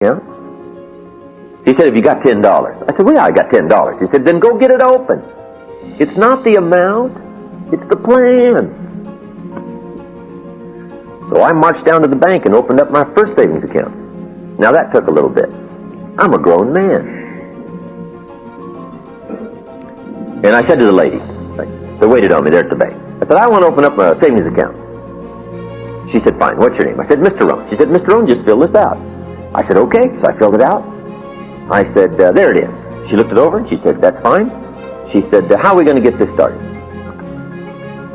Yeah? He said, have you got $10? I said, well, yeah, I got $10. He said, then go get it open. It's not the amount, it's the plan. So I marched down to the bank and opened up my first savings account. Now that took a little bit. I'm a grown man. And I said to the lady, they waited on me there at the bank. I said, I want to open up a savings account. She said, fine, what's your name? I said, Mr. Rohn. She said, Mr. Rohn, just fill this out. I said, okay. So I filled it out. I said, there it is. She looked it over and she said, that's fine. She said, how are we going to get this started?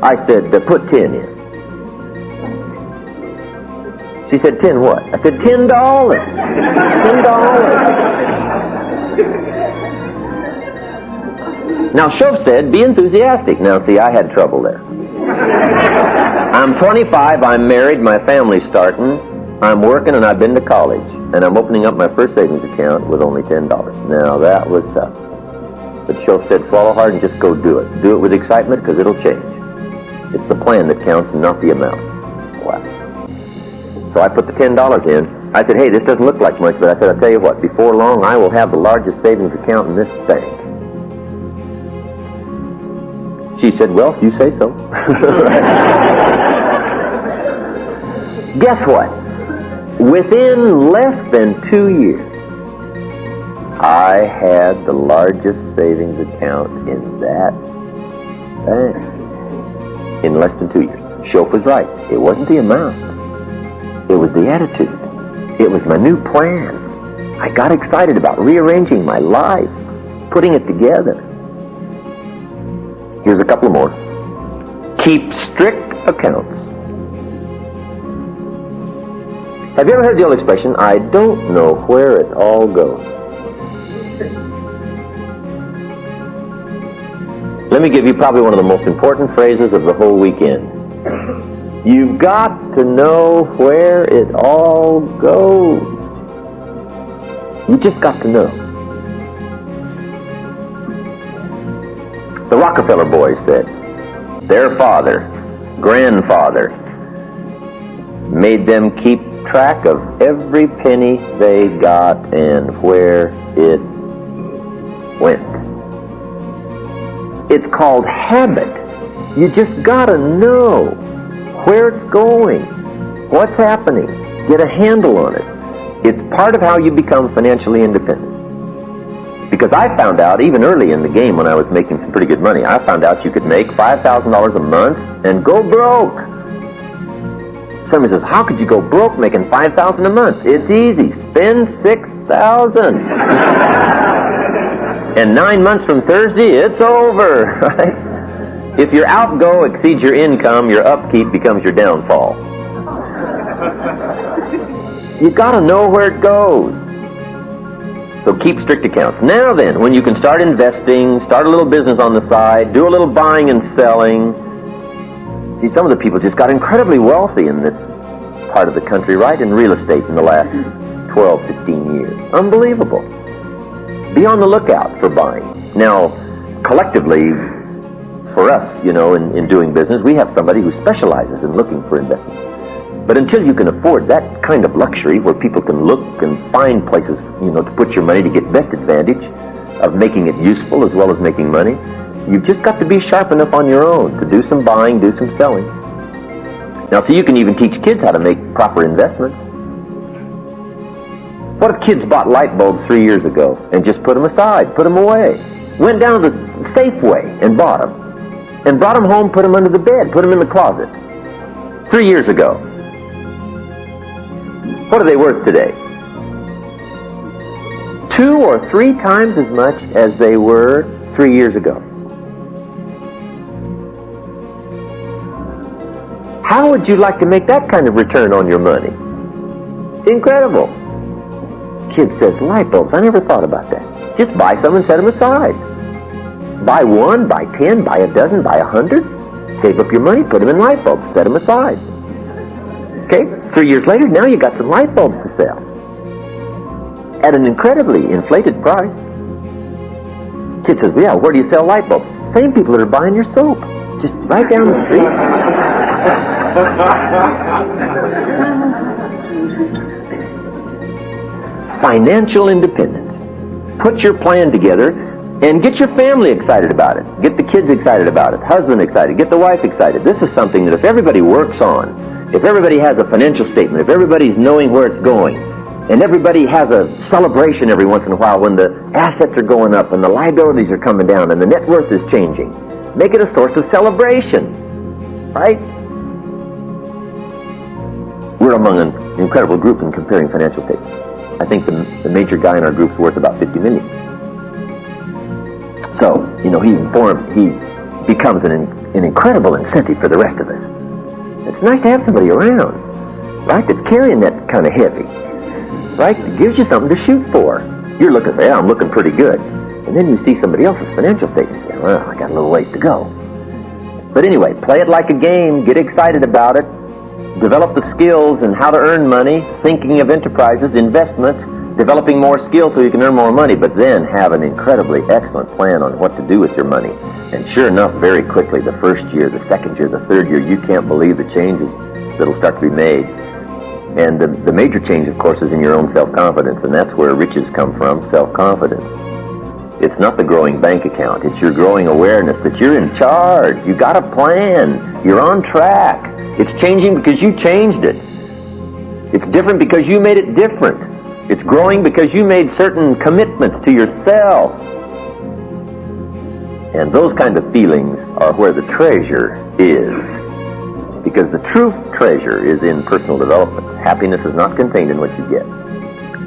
I said, put 10 in. She said, 10 what? I said, $10. $10. Now, Shoaff said, be enthusiastic. Now, see, I had trouble there. I'm 25, I'm married, my family's starting, I'm working, and I've been to college. And I'm opening up my first savings account with only $10. Now, that was tough. But Shoaff said, swallow hard and just go do it. Do it with excitement, because it'll change. It's the plan that counts and not the amount. Wow. So I put the $10 in. I said, hey, this doesn't look like much, but I said, I'll tell you what, before long, I will have the largest savings account in this bank. She said, well, you say so. Guess what? Within less than 2 years, I had the largest savings account in that bank. In less than 2 years. Shoaff was right. It wasn't the amount. It was the attitude. It was my new plan. I got excited about rearranging my life, putting it together. Here's a couple more. Keep strict accounts. Have you ever heard the old expression, I don't know where it all goes? Let me give you probably one of the most important phrases of the whole weekend. You've got to know where it all goes. You just got to know. The Rockefeller boys said their father, grandfather, made them keep track of every penny they got and where it went. It's called habit. You just gotta know where it's going, what's happening, get a handle on it. It's part of how you become financially independent. Because I found out, even early in the game when I was making some pretty good money, I found out you could make $5,000 a month and go broke. Somebody says, how could you go broke making $5,000 a month? It's easy. Spend $6,000. And 9 months from Thursday, it's over, right? If your outgo exceeds your income, your upkeep becomes your downfall. You gotta know where it goes. So keep strict accounts. Now then, when you can start investing, start a little business on the side, do a little buying and selling. See, some of the people just got incredibly wealthy in this part of the country, right, in real estate in the last 12, 15 years. Unbelievable. Be on the lookout for buying. Now, collectively, for us, you know, in doing business, we have somebody who specializes in looking for investments. But until you can afford that kind of luxury where people can look and find places, you know, to put your money to get best advantage of making it useful as well as making money, you've just got to be sharp enough on your own to do some buying, do some selling. Now, so you can even teach kids how to make proper investments. What if kids bought light bulbs 3 years ago and just put them aside, put them away? Went down to Safeway and bought them. And brought them home, put them under the bed, put them in the closet. 3 years ago. What are they worth today? 2 or 3 times as much as they were 3 years ago. How would you like to make that kind of return on your money? Incredible. Kid says, light bulbs, I never thought about that. Just buy some and set them aside. Buy 1, buy 10, buy a dozen, buy 100. Save up your money, put them in light bulbs, set them aside. Okay, 3 years later, now you got some light bulbs to sell. At an incredibly inflated price. Kid says, well, yeah, where do you sell light bulbs? Same people that are buying your soap. Just right down the street. financial independence. Put your plan together and get your family excited about it. Get the kids excited about it, husband excited, get the wife excited. This is something that if everybody works on, if everybody has a financial statement, if everybody's knowing where it's going, and everybody has a celebration every once in a while when the assets are going up and the liabilities are coming down and the net worth is changing, make it a source of celebration, right? We're among an incredible group in comparing financial statements. I think the major guy in our group's worth about $50 million. So, he becomes an incredible incentive for the rest of us. It's nice to have somebody around, right, that's carrying that kind of heavy, right? It gives you something to shoot for. You're looking, yeah, I'm looking pretty good. And then you see somebody else's financial statement. Yeah, well, I got a little ways to go. But anyway, play it like a game, get excited about it, develop the skills and how to earn money, thinking of enterprises, investments, developing more skills so you can earn more money, but then have an incredibly excellent plan on what to do with your money. And sure enough, very quickly, the first year, the second year, the third year, you can't believe the changes that'll start to be made. And the major change, of course, is in your own self-confidence, and that's where riches come from, self-confidence. It's not the growing bank account. It's your growing awareness that you're in charge. You got a plan. You're on track. It's changing because you changed it. It's different because you made it different. It's growing because you made certain commitments to yourself. And those kind of feelings are where the treasure is. Because the true treasure is in personal development. Happiness is not contained in what you get.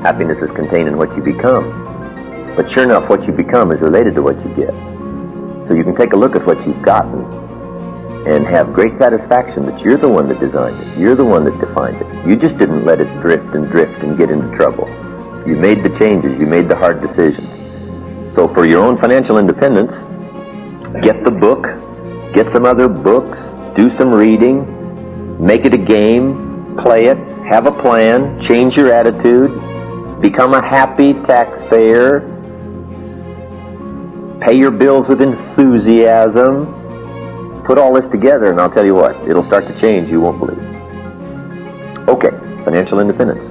Happiness is contained in what you become. But sure enough, what you become is related to what you get. So you can take a look at what you've gotten and have great satisfaction that you're the one that designed it. You're the one that defined it. You just didn't let it drift and get into trouble. You made the changes. You made the hard decisions. So for your own financial independence, get the book, get some other books, do some reading, make it a game, play it, have a plan, change your attitude, become a happy taxpayer, pay your bills with enthusiasm. Put all this together, and I'll tell you what, it'll start to change. You won't believe. Okay, financial independence.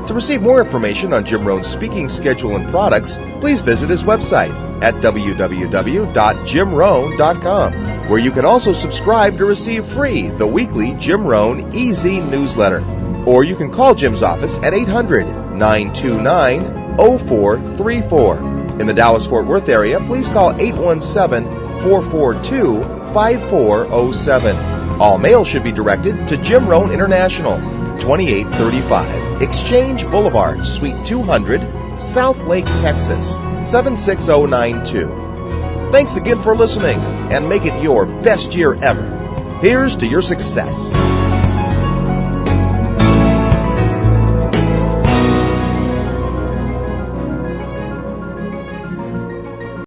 To receive more information on Jim Rohn's speaking schedule and products, please visit his website at www.jimrohn.com, where you can also subscribe to receive free the weekly Jim Rohn Easy newsletter. Or you can call Jim's office at 800-929-0434. In the Dallas-Fort Worth area, please call 817-442-5407. All mail should be directed to Jim Rohn International, 2835 Exchange Boulevard, Suite 200, South Lake, Texas, 76092. Thanks again for listening, and make it your best year ever. Here's to your success.